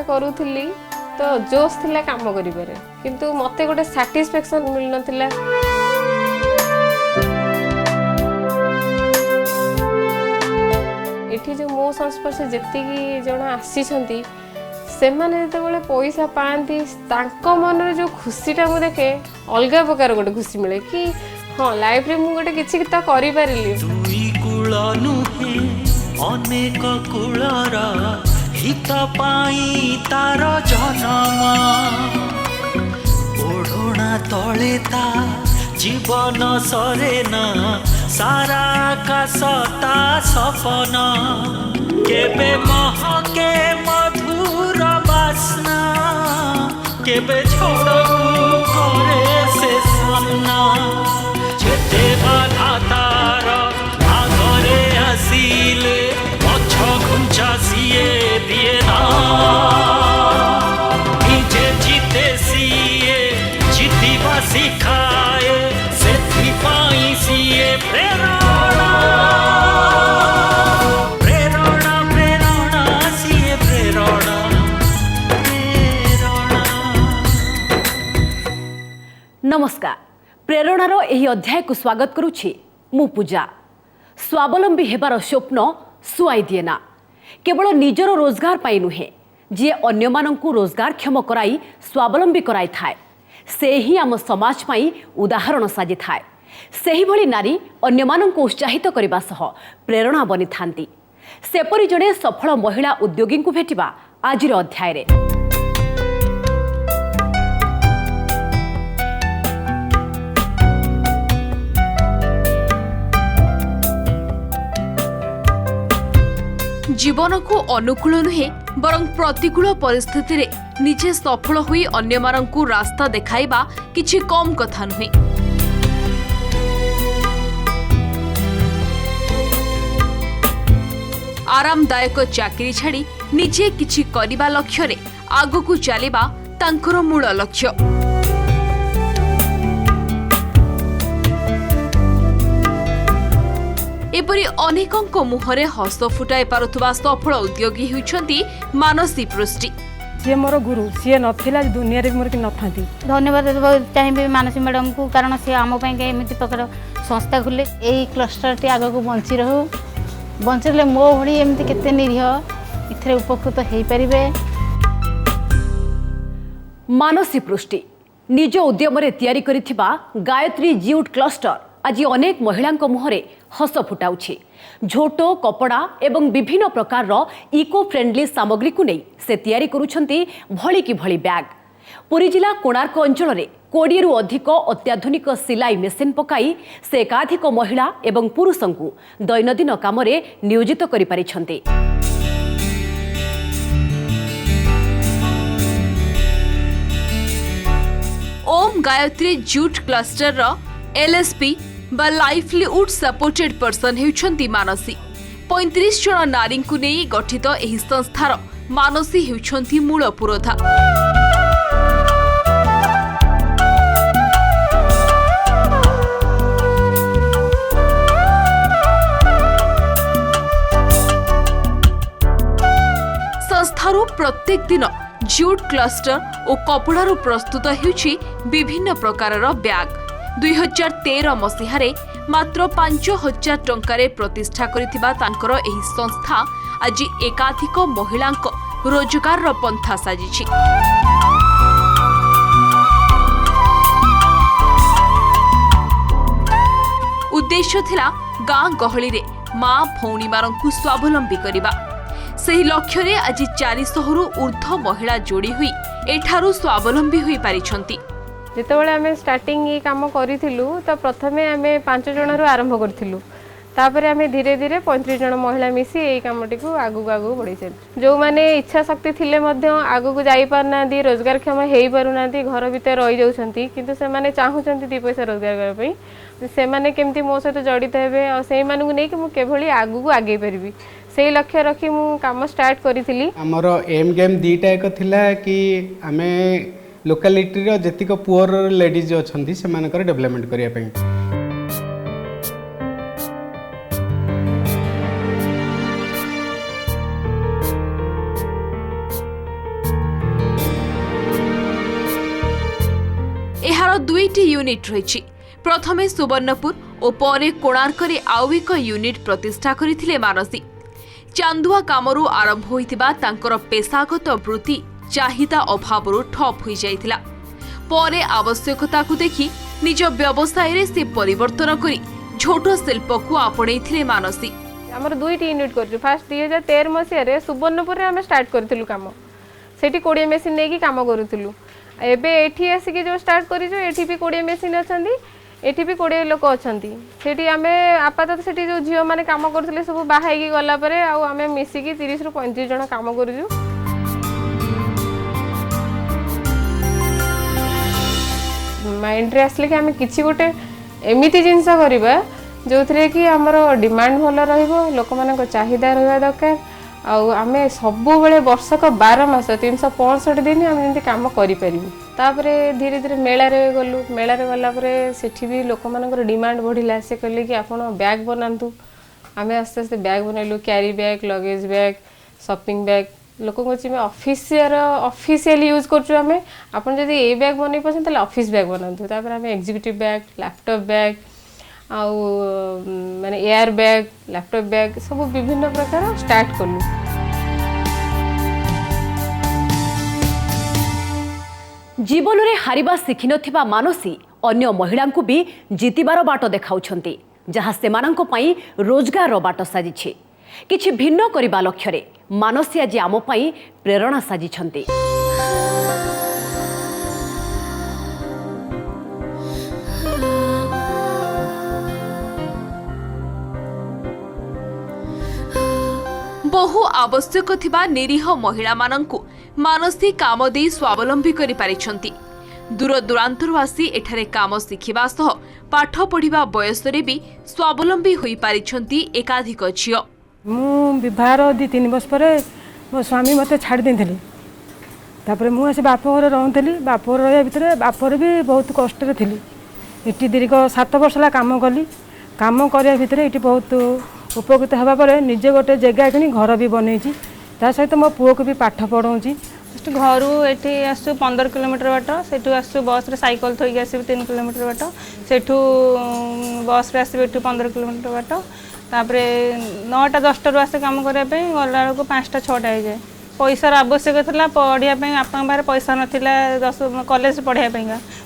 करूଥିଲି तो जोश थिला काम करिबारे किंतु मते गोटे सैटिस्फैक्शन मिल नथिला। एठी जो मो संस्पर्श जेति जन आसी से माने जेतेबेले पैसा पाती मन रे जो खुशीटा मु देखे अलग प्रकार गोटे खुशी मिले कि हाँ लाइफ रे मु गोटे किछि तो करि पारिली। दुई कुल नुहे अनेक कुलर हित पाई तार जनम ओढ़ना तले ता जीवन सरेन सारा आकाश ता सपन केबे महके मधुर बास्ना केबे छोड़ू करे से सामना जेते बाधा तार आगरे आसिले पछ घुंचा सिए दिए ना निजे जीते सिए जीतिबा सिखाए सेथि पाई सिए प्रेरणा प्रेरणा प्रेरणा सिए प्रेरणा प्रेरणा। नमस्कार प्रेरणार यही अध्याय को स्वागत करुछि मु पूजा। स्वावलंबी हेबार स्वप्न सुआई दिए ना केवल निजर रोजगार पाई नुहे जी अन्य मानंकु रोजगार क्षम कराई स्वावलंबी कराई थाए से ही आम समाज पाई उदाहरण साजी थाए। सेही भली नारी अन्य मानंकु उत्साहित करबा सह प्रेरणा बनी थांती। सेपरि जणे सफल महिला उद्योगी को भेटिबा आजिर अध्याय रे। जीवन को अनुकूल नुहे बरं प्रतिकूल परिस्थिति रे निजे सफल हुई अन्य मानंकु रास्ता देखाइबा किछि कम कथा नुहे। आरामदायक चाकरी छाड़ी निजे किछि करिबा लक्ष्य रे आगकु चलिबा तांकर मूल लक्ष्य। एपरी अनेकंक मुहरे हस फुटाई पारुथुबा सफल उद्योगी होइछंती मानसी पृष्टि। सी मोर गुरु सी नथिला दुनिया रे मोर कि नथांती। धन्यवाद चाहिए मानसी मैडम को कारण सी आम एमती प्रकार संस्था खुले यही क्लस्टर टी आग को बंची रहू बंचले मो भली एमती केते निरीह इथरे उपकृत हेई परिबे। मानसी पृष्टि निज उद्यम रे तयारी करिथिबा गायत्री जिउट क्लस्टर आज अनेक महिला मुहरे हस फुटाउछि। झोटो कपड़ा एवं विभिन्न प्रकार इको फ्रेंडली सामग्री को नहीं से तयारी करुछंती भली की भली बैग। पुरी जिला कोणार्क अंचल रे 20 रु अधिक अत्याधुनिक सिलाई मेसिन पकाई से एकाधिक महिला एवं पुरुषंकु दैनंदिन काम रे नियोजित करि पारिछंती। ओम गायत्री जूट क्लस्टर रो एलएसपी बा लाइवलीहुड सपोर्टेड पर्सन हेउछंती मानसी। 35 जन नारी को नहीं गठित एही संस्थार मानसी हेउछंती मूल पुरोधा। संस्थारू प्रत्येक दिन जूट क्लस्टर और कपड़ारू प्रस्तुत हेउछि विभिन्न प्रकारर बैग। 2013 मसीहारे मात्र 5,000 टंकारे प्रतिष्ठा करिथिबा तांकर एही संस्था आज एकाधिक महिलांक रोजगार पंथा साजिछि। उद्देश्य थिला गाँ गहली रे माँ भौणी मानंकु स्वावलंबी करिबा। सही लक्ष्य रे आज 400 रु ऊर्ध्व महिला जोड़ी हुई एठारू स्वावलंबी हुई पारिछंती। जेतेबेले आमे स्टार्टिंग ये काम करिथिलु तो प्रथमे आमे 5 जण रु आरंभ करथिलु तापर आमे धीरे धीरे 35 जण महिला मिसी एई कामटी को आगु आगु बढ़ै छै। जो माने इच्छा शक्ति थिले मध्य आगु को जाई पारनांती रोजगार क्षम हेई पारुनांती घर भीतर रहि जाउछंती किंतु से माने चाहुचंती 2 पैसा रोजगार कर पई से माने केमती मो सहित जड़ित हेबे और से मानु को नै कि मु केभली आगु को आगे परिबी से लक्ष्य रखी मु काम स्टार्ट करिथिली। हमर एम गेम दीटा एक थिला कि आमे लोकालिटी रो जतिक पुअर लेडीज अछंती से मानकर डेवलपमेंट करिया पई। दुईटी यूनिट रही। प्रथमे सुवर्णपुर और परे कोणार्करे आउ एक यूनिट प्रतिष्ठा करथिले मानसी। चांदुआ कामरू आरंभ होइतिबा तांकर पेशागत वृत्ति चाहिदा अभावरू ठप होई जाइतिला। परे आवश्यकता को देखि निज व्यवसाय रे से परिवर्तन करी झोट शिल्प को आपणैथिले मानसी। आमर दुईटी यूनिट कर फास्ट 2013 मसीह सुवर्णपुर आम स्टार्ट करूँ कम से 20 मेसीन नहीं कम करूँ। एबे एठी आसिक जो स्टार्ट कर भी 20 मेसीन अच्छा एठी भी 20 लोक अच्छा से आम आपातत से जो झील मैंने कम करुले सब बाहर गलापर आम मिसिकी 30 ରୁ 35 जन कम करूँ। माइंड रे आसले कि आम कि गोटे एमती जिनस करवा जो थे कि आमर डिमांड भल रोक मान चाहिदा रहा दरकार आम सब वर्षक 12 मास 365 दिन आम जमी कम कर धीरे धीरे मेलारे गलु मेलारे गलापर सेठी भी लोक मान डिमांड बढ़ला से कहले कि आप बैग बनातु आम आस्ते आस्ते बैग बनैलु क्यारी bag luggage bag shopping bag लोक ऑफिशियली यूज करें आप ए बैग बन पाते ऑफिस बैग बनातु आम एग्जीक्यूटिव बैग लैपटॉप बैग आउ माने एयर बैग लैपटॉप बैग सब विभिन्न प्रकार स्टार्ट कलु। जीवन रे हारिबा शिखि नथिबा मानसी अन्य महिलांकु भी जितिबार बाट देखाउछंती जहाँ सेमानंको पई रोजगार बाट साजिछि। किछि भिन्न करिबा लक्ष्य रे मानसी आज आम पई प्रेरणा साजिछंती। बहु आवश्यक थिबा निरीह महिला मानंकु मानसी काम दे स्वावलंबी करि पारिछंती। दूर दूरांतरु आसी एठारे काम शिखिबा सह पाठ पढ़िबा बयस रे भी स्वावलंबी होई पारिछंती एकाधिक झियो। मु विवाहर 2-3 वर्ष पर मो स्वामी मते छाड़ देथिले तापर मु आसे बापघर रहउथली बापघर रहिया भितरे बापर भी बहुत कष्ट रे थिली। एटी दीर्घ 7 वर्ष ला काम कली काम करिया भितरे एटी बहुत उपकृत हवा पर निजे गोटे जगह कि घर भी बनईची ता सहित मो पुओ को भी पाठ पढ़ाऊँगी। घर ये आसु 15 किलोमीटर बाट से आसु बस रे साइकिल थोक आस 3 किलोमीटर बाट से बस रे आसबे 15 किलोमीटर बाट तापर 9टा 10टा रू आसे काम करने गला बेलू 5टा 6टा हो जाए। पैसार आवश्यक था पढ़ाई आप बाहर पैसा नाला 10 कॉलेज पढ़ाई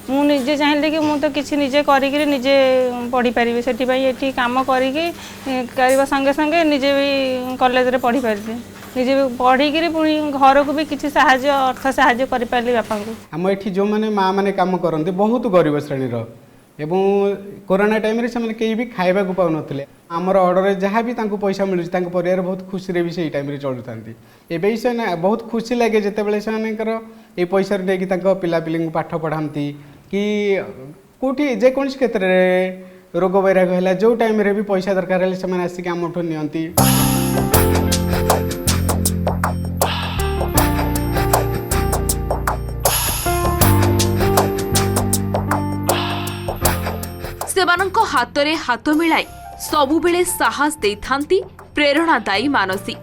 मुझे चाहिए कि मुझे किसी निजे करी निजे पढ़ी पारि से काम करवा संगे संगे निजे भी कॉलेज रे पढ़ी पारि निजे भी पढ़ी पुणी घर को भी किसी साहाय्य अर्थ साहाय्य कर पारि बापा को। आम ये जो मैंने माँ मैंने कम करते बहुत गरीब श्रेणीर एवं कोरोना टाइम रे से कहीं भी खाइबा को पाउन आमर ऑर्डर जहाँ भी पैसा मिलूँ परिवार बहुत खुशी रे भी से टाइम चलुता एवं से बहुत खुशी लगे जितेबाला से पैसा नहीं पिला पिली पाठ पढ़ाती कि कौटी जेकोसी क्षेत्र में रोग वैराग है जो टाइम रे भी पैसा दरकार है से आसिक आमठू नियंती। सेमानंको हातरे हाथ मिलाई सबुबेले साहस देइथांती प्रेरणादायी मानसी।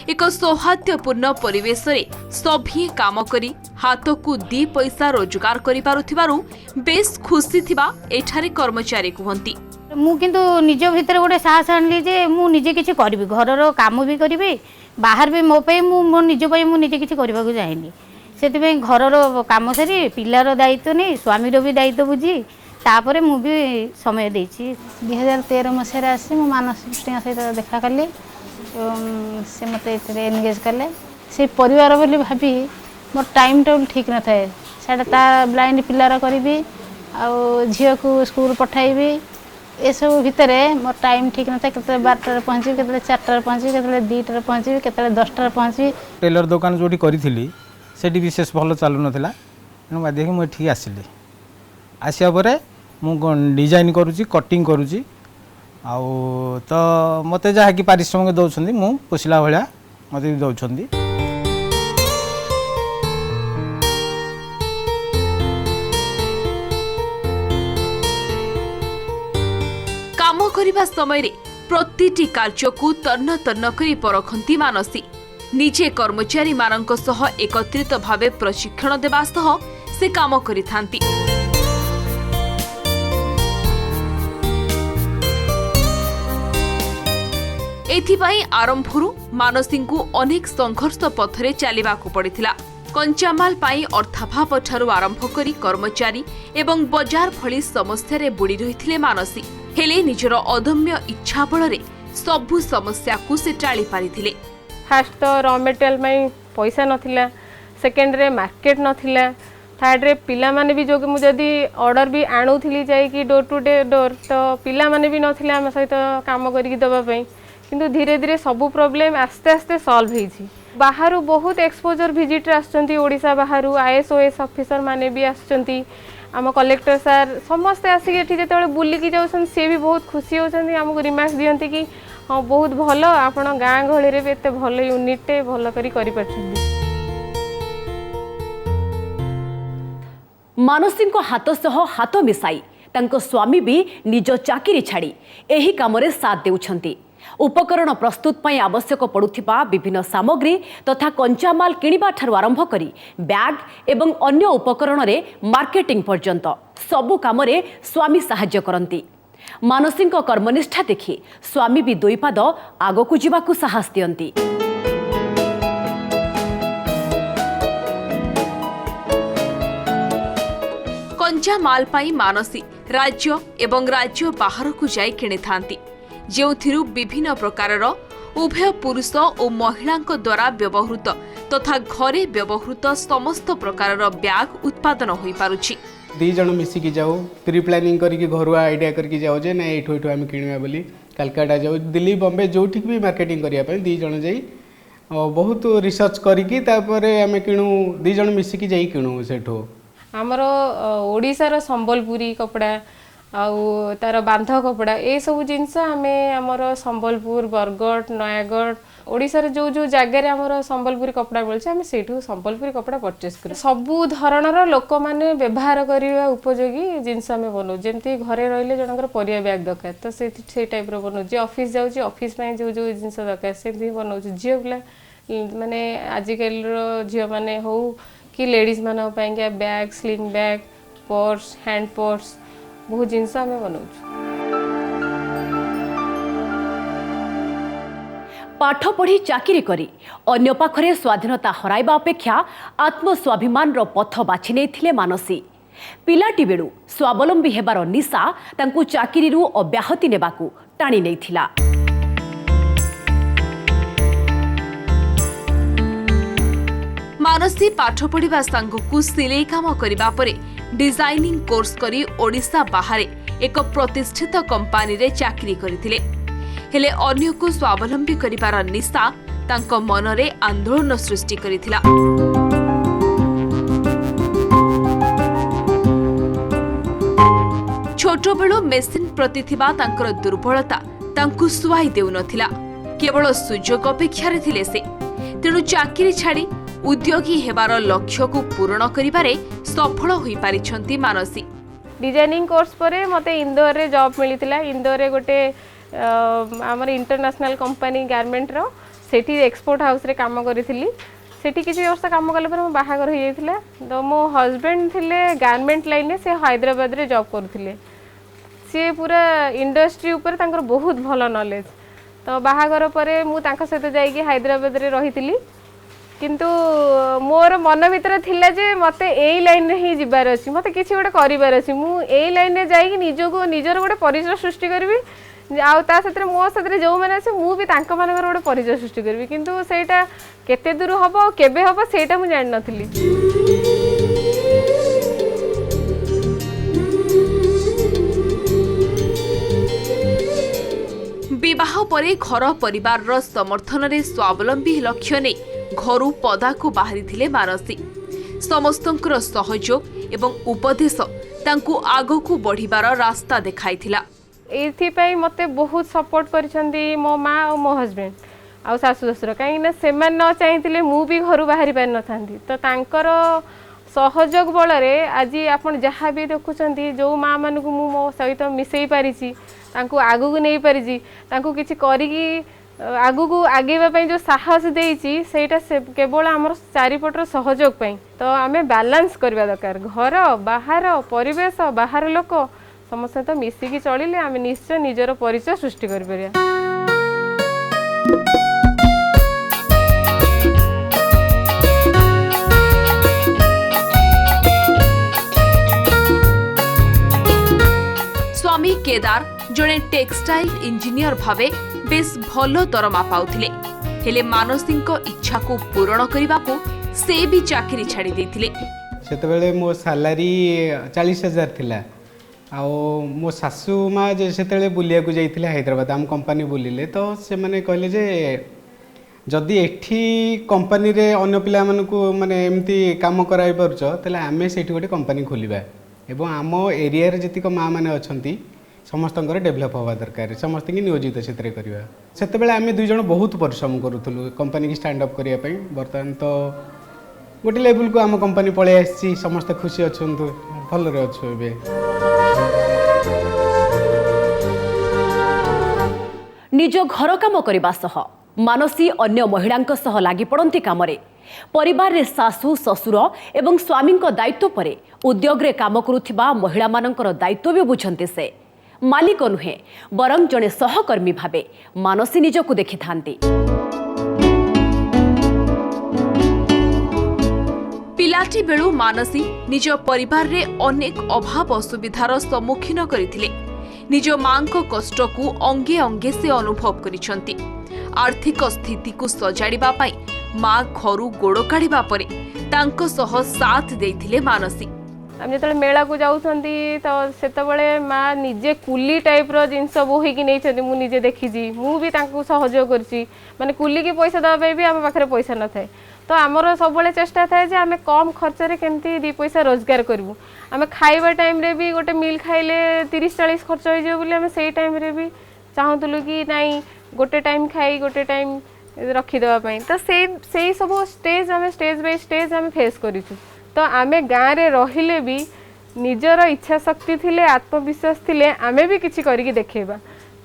एक सौहार्द्यपूर्ण परिवेश रे सभी काम करी हाथ को 2 पैसा रोजगार करि पारुथिबारु बेस खुशी थिबा एठारे कर्मचारी कहंती। मु किंतु निज भीतर गोटे साहस आनली जे मु निजे किछि करबी घरर काम भी करबी बाहर भी मो पे मु निज पे मु निजे किछि करबा को चाहेनी सेति घरर काम सारी पिलार दायित्व नहीं स्वामीर भी दायित्व बुझी तापर मु भी समय देछि। 2013 मसीह आसी मु मानसी सहित देखा कली से मत एनगेज कले से परिवार बोली भाभी मोर टाइम टेबल ठीक न थाए साडा ता ब्लाइंड पिलार करी झील को स्कूल पठाइबी ए सब भितर मोर टाइम ठीक न थाए केते 12 पहुँची केते 4 पहुँची केते 2 पहुँची केते 10 पहुँची। टेलर दुकान जोटी करी सेठी विशेष भल चलु नथिला तेणु बाध्य कि मुझे आसिली आसिया पर मु डिजाइन करुँची कटिंग करुँची आउ तो मत जहाँ कि पारिश्रमिक दौरान मु पोषिला भाया मत भी दौरान। काम करिबा समय रे प्रतिटी कार्य को तन्न तन्न करी परखंती मानसी निजे कर्मचारी मानक सह एकत्रित भावे प्रशिक्षण देवा सह से काम करिथांती। एथिपाई आरंभरू मानसीଙ୍କୁ अनेक संघर्ष पथरे चलिबाकू पड़िथिला। कंचामाल पाई अर्थाभाव ठारू आरंभ करी कर्मचारी एवं बजार भली समस्या रे बुड़ी रहिथिले मानसी। हेले निजर अदम्य इच्छा बलरे सबु समस्या को से टाली पारिथिले। फास्ट तो रॉ मटेरियल में पैसा नथिला, सेकेंड रे मार्केट नथिला, थर्ड रे पिला माने भी जो जदि ऑर्डर भी आणुथिली जाई कि डोर टू डोर तो पिला माने भी नथिला हम सहित काम करिक दबा पई। किंतु धीरे धीरे सबु प्रॉब्लम आस्ते आस्ते सॉल्व होईछि। बाहर बहुत एक्सपोजर विजिटर आछंती, ओडिसा बाहर ISOS ऑफिसर माने भी आछंती, आम कलेक्टर सर समस्ते आसिक एठी जेतेबेले बुलिकी जाउछन से भी बहुत खुशी होछंती। हमको रिमार्क्स दियंती कि हाँ बहुत भल आपण गाँ गहली रे भी एते भल यूनिट भल करी पारछंती। मानसी हाथ सह हाथ मिसाई तांको स्वामी भी निज चाकरी छाड़ी एही कामरे साथ देउछंती। उपकरण प्रस्तुत पई आवश्यक पड़ुथिबा विभिन्न सामग्री तथा कंचामाल किनिबा ठारू आरंभ करी बैग एवं अन्य उपकरण रे मार्केटिंग पर्यंत सबु कामरे स्वामी सहाय्य करंती। मानसी कर्मनिष्ठा देखि स्वामी भी दुई पाद आगकू जिबाकू साहस दियंती। कंचा माल पाई मानसी राज्य एवं राज्य बाहर को जाई किणी थांती, जेउथिरु विभिन्न प्रकारर उभय पुरुष और महिला द्वारा व्यवहृत तथा घरे व्यवहृत समस्त प्रकारर बैग उत्पादन होई पारुछि। 2 जण मिसिकी जाऊ, प्री प्लानिंग करके घर आइडिया करके जाऊ जे ना एठो एठो आम किणवा बोली, कलकत्ता जाऊ, दिल्ली बॉम्बे जोठी भी मार्केटिंग करिया पई 2 जण जाई बहुत रिसर्च करके तापरे आम किणु 2 जण मिसिकी जाई किणु सेठो। आमर ओडिशार संबलपुरी कपड़ा आउ तार बांध कपड़ा ए सब जिनस आमे आमर संबलपुर बरगढ़ नयागढ़ ओडिशार जो जो जगह आमर संबलपुरी कपड़ा मिलছে आमे सेठू संबलपुरी कपड़ा परचेस कर सबु धरणर लोक माने व्यवहार करिवा उपयोगी जिनस आमे बनो। जेमती घरे रहिले जनकर परिया बैग दरकार तो से टाइप रो बनो, जे ऑफिस जाउ जे ऑफिस में जो जो जिनस दरकार से भी बनो। जियो बिला माने आजिकल रो जियो माने हो कि लेडीज मानक bag sling bag purse hand purse बहुत जिनस आमे बनाऊ। पाठ पढ़ी चाकरी करी अन्य पाखरे स्वाधीनता हराइबा अपेक्षा आत्मस्वाभिमान रो पथ बाछि नेथिले मानसी। पिलाटी बेलू स्वावलंबी हेबार निशा तांकु चाकरी रु अब्याहति नेबाकू टाणी नेथिला। मानसी पाठ पढ़िबा सांगकू सिलाई काम करिबा परे डिजाइनिंग कोर्स करी ओडिशा बाहर एक प्रतिष्ठित कंपनी रे चाकरी करथिले। हेले अन्य को स्वावलंबी करिबार निशा तांको मनरे आंदोलन सृष्टि करिथिला। छोट बेलू मेसिन प्रति थिबा तांकर दुर्बलता तांकु सुहाई देउ नथिला। केवल सुजोग अपेक्षा रे थिले से, तेणु चाकरी छाड़ी उद्योगी हेबार लक्ष्य को पूर्ण करिबारे सफल होई पारिछंती मानसी। डिजाइनिंग कोर्स परे मते इंदौर रे जॉब मिलितिला। इंदौर रे गोटे आमर इंटरनेशनल कंपनी गारमेंट रो सेठी एक्सपोर्ट हाउस रे काम करिथिली। सेठी किछि वर्ष काम कले पर मो बाहागर होई जायतिला। तो मो हस्बैंड थिले गारमेंट लाइन से हैदराबाद रे जॉब करथिले। सी पूरा इंडस्ट्री ऊपर तांकर बहुत भलो नॉलेज। तो बाहागर परे मु तांका सहित जाई कि हैदराबाद रे रहितिली। किंतु मोर मन भीतर थिला जे मते एई लाइन ही जिबार अछि, मते किछि गोटे करिबार अछि। मु एई लाइन रे जाई कि निजको निजर गोटे परिचय सृष्टि करबी आउ ता सतरे मो सतरे जो माने अछि मु भी तांका मानकर गोटे परिचय सृष्टि करबी। किंतु सेटा केते दूर हबो केबे हबो सेटा मु जानि नथिली। विवाह परे घर परिवार रो समर्थन रे स्वावलंबी लक्ष्य ने घरु पदा को बाहरी थिले मानसी। समस्तंकर सहयोग एवं उपदेश तांकु आगो को बढ़िबार रास्ता देखाइथिला। एथि पई मते बहुत सपोर्ट करिसंती मो मां और मो हस्बैंड आ सासु ससुर। काहे ना सेमान न चाहिथिले मु भी घरु बाहरी पार न थांती। तो तांकर सहयोग बल रे आज आपण जहाँ भी देखुचंती जो मां मानकु मु मो सहित मिसई पारिछि, तांकु आगु को नै पारिछि, तांकु किछि करिकी आगु को आगेबा जो साहस देइछि सेटा केवल आमर चारिपटर सहयोग पई। तो आमे बैलेंस करबा दरकार। घर बाहर परिवेश बाहर लोक समस्त तो मिसिकी चलिले आमे निश्चय निजर परिचय सृष्टि करि परिया। स्वामी केदार जड़े टेक्सटाइल इंजीनियर भावे बेस भलो दरमा पाउथिले हेले मानसी इच्छा को पूरण करने को से भी चाकरी छाड़ी देथिले। सेतबेले मो सैलरी 40,000 थिला आओ मो सासू माँ से बुलिया को जाइए हैदराबाद आम कंपनी बुलिले तो से मैंने कहले जे जदि एठी कंपनी रे अन्य पिला मानकु माने एमती काम कराई परछ तले आमे सेठी गोटे कंपनी खोलिबा एवं आम एरिया रे जतिक माँ माने अछंती समस्त डेभलप हवा दरकार समस्त की नियोजित से करवा से आम दुई जन बहुत परिश्रम करूँ कंपनी की स्टैंड अप करने बर्तमान तो गोटे लेवल को आम कंपनी पलि आसी समस्त खुशी अच्छा भलरे अच्छु ए निज घर काम करने सह मानसी अन्य महिलांक सह लागि पड़ती काम परिवार रे सासू ससुर एवं स्वामी दायित्व पर उद्योग रे काम करुथिबा महिला मानकर दायित्व भी बुझंते से मालिक नुहे बरं जड़े सहकर्मी भावे मानसी निजको देखि थांती। पिलाटी बेलू मानसी निज परिवार रे अनेक अभाव असुविधार सम्मुखीन करथिले निज मां को कष्ट को अंगे अंगे से अनुभव करिसंती। आर्थिक स्थिति को सजाड़िबा पई मां घरु गोड़ काढिबा परे तांको सह साथ देथिले मानसी। आम जो मेला को जाऊँगी तो सेतबले माँ निजे कुली टाइप जिनस बोहिकी नहीं मुझे निजे देखी मुझे सहयोग करी माने कुली की पैसा देवाई भी आम पाखे पैसा न थाए तो आमर सब चेष्टा थाए जे आम कम खर्च केमती 2 पैसा रोजगार करूँ आम खाइबा टाइम रे भी गोटे मिल खाइले 30-40 खर्च हो से टाइम रे भी चाहूलु कि नाई गोटे टाइम खाई गोटे टाइम रखीदेवाई तो से सब स्टेज आम स्टेज बाय स्टेज आम फेस करूँ तो आमे गाँव रे रहिले भी निजर इच्छा शक्ति थिले आत्मविश्वास थिले आमे भी किछि करिके देखेबा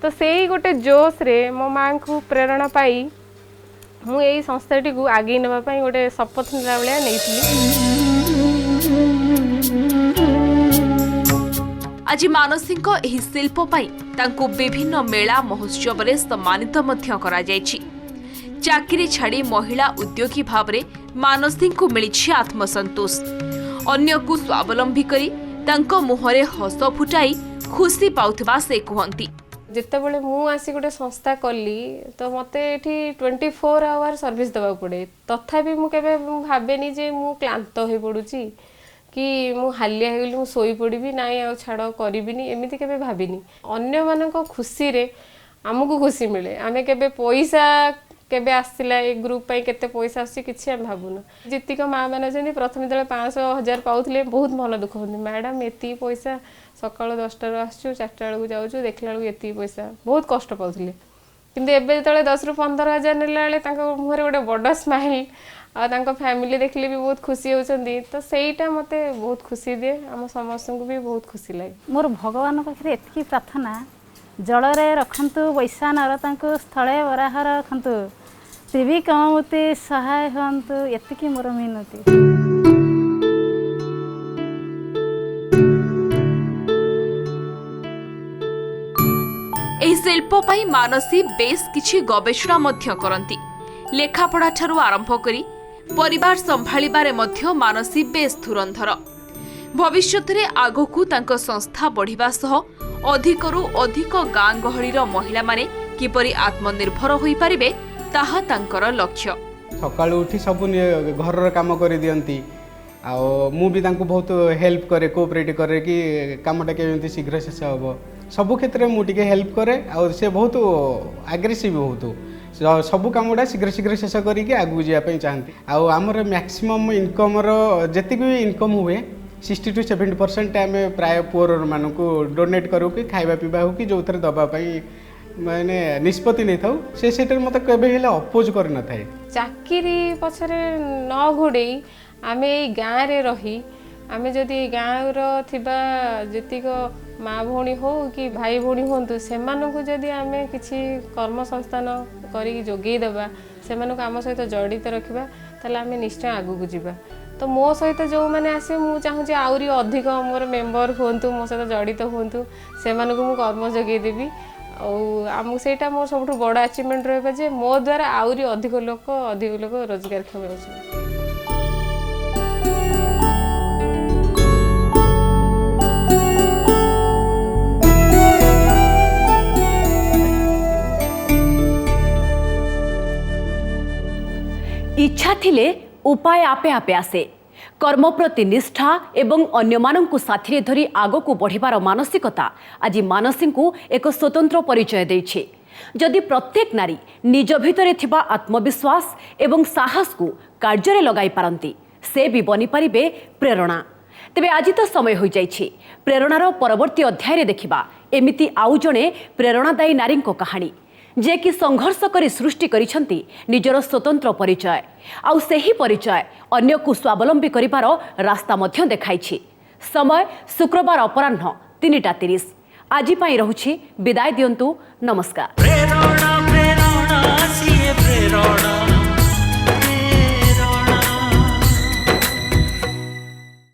तो सेही गोटे जोश रे मो मां को प्रेरणा पाई मु एई संस्थाटी को आगे नेबा पई गोटे शपथ नेला बेले नेइथिली। आज मानसी एही शिल्प पई तांको विभिन्न मेला महोत्सव रे सम्मानित मध्य करा जायछि। चाकरी छाड़ी महिला उद्योगी भावरे मानसी को मिली आत्मसंतोष अन्य को स्वावलंबी करी तांको मुहरे हस फुटाई खुशी पाउथबा से कहंती। जितेबले मु आसी गोटे संस्था कली तो मते एठी 24 आवर सर्विस देवा पड़े तथापि मु केबे भाबेनी जे मु क्लांत होई पडुची कि मु हालिया हेगली मु सोई पड़बी नाई आ छाड़ करिबिनी एमिति केबे भाबिनी अन्य मानको खुशी रे हमको खुशी मिले आमे केबे पैसा केबे आसला ए ग्रुप पई केते पैसा आसी किछि हम भाबुना जितिक माँ माने जनी प्रथम दले 500,000 पाउथले बहुत मन दुख होनी मैडम एती पैसा सकाळ 10टा रो आसछु 4टा बेलू जाउछु देखला बेलू एती पैसा बहुत कष्ट पाउथले किंतु एबे तळे 10 ରୁ 15,000 नेला बेले तांको मुहरे गोटे बड़ स्माइल आ तांको फैमिली देखले भी बहुत खुशी होचंदी तो सेईटा मते बहुत खुशी दे हम समस्त को भी बहुत खुशी लागे। मोर भगवान पाखे एतकी प्रार्थना जल रे रखंतु वैसा नर तांको स्थळे वराह रखंतु पृथ्वी कमवती सहाय हंतु एतकी मोर मिनती। एही शिल्प पई मानसी बेस किछि गवेषणा मध्य करंती लेखापढ़ा ठारू आरंभ करी परिवार संभाळिबारे मध्य मानसी बेस धुरंधर भविष्यत रे आगोकू तांको संस्था बढ़िबा सह अधिकरू अधिक गाँ गहळीर महिला माने किपरि आत्मनिर्भर होई परिबे ताहा तांकर लक्ष्य। सकाळू उठी सब घर काम कर दियंती आउ मु भी तांको बहुत हेल्प करे कोऑपरेट करे कि कामटा केमती शीघ्र शेष हम सब क्षेत्र में मुझे हेल्प करे और से बहुत आग्रेसिव बहुत सब कामटा शीघ्र शीघ्र शेष करके आगू जावाई चाहती आमर मैक्सिमम इनकम जी भी इनकम हुए 60 to 70% आम प्राय पुअर मानक डोनेट करूँ कि खाଇବା पीवा हो कि जो थे दवाई माने निष्पत्ति नहीं था से मत केबे अपोज कर न थाए चाकरी पछरे न घोड़े आमे गाँव रे रही आमे जदि गाँव थिबा जतिक माँ भौणी हो कि भाई भौणी होंतु सेमानकु जदि आमे किछि कर्म संस्थान करी जोगेई देबा सेमानकु आम सहित जड़ित रखिबा ताले आमे निश्चय आगु को जिबा तो मो सहित जो मैंने आसे मु चाहूँ आउरी अधिक मोर मेम्बर होंतु मो सहित जड़ित होंतु सेमानकु मु कर्म जोगेई देबी आमको सेटा मोर सबुठ बड़ अचिवमेंट रहा जे मो द्वारा आउरी अधिक लोक रोजगारक्षम हो। इच्छा थिले उपाय आपे आपे आसे। कर्म प्रति निष्ठा एवं अन्यमानंकु साथीरे धरी आगकु बढ़िबार मानसिकता आज मानसी को एक स्वतंत्र परिचय देछि। जदि प्रत्येक नारी निज भितरे थिबा आत्मविश्वास एवं साहस को कार्य लगाई पारंती से भी बनी पारिबे प्रेरणा। तेबे आज तो समय हो जाइछि प्रेरणार परवर्ती अध्याय रे देखिबा एमिति आउ जणे प्रेरणादायी नारी कहानी जे कि संघर्ष करी सृष्टि करिसंती निजर स्वतंत्र परिचय आउ सेही परिचय अन्य को स्वावलंबी करिबार रास्ता मध्य देखाइछि। समय शुक्रवार अपराह्न 3:30। आज पई रहुछि विदाय दियंतु। नमस्कार।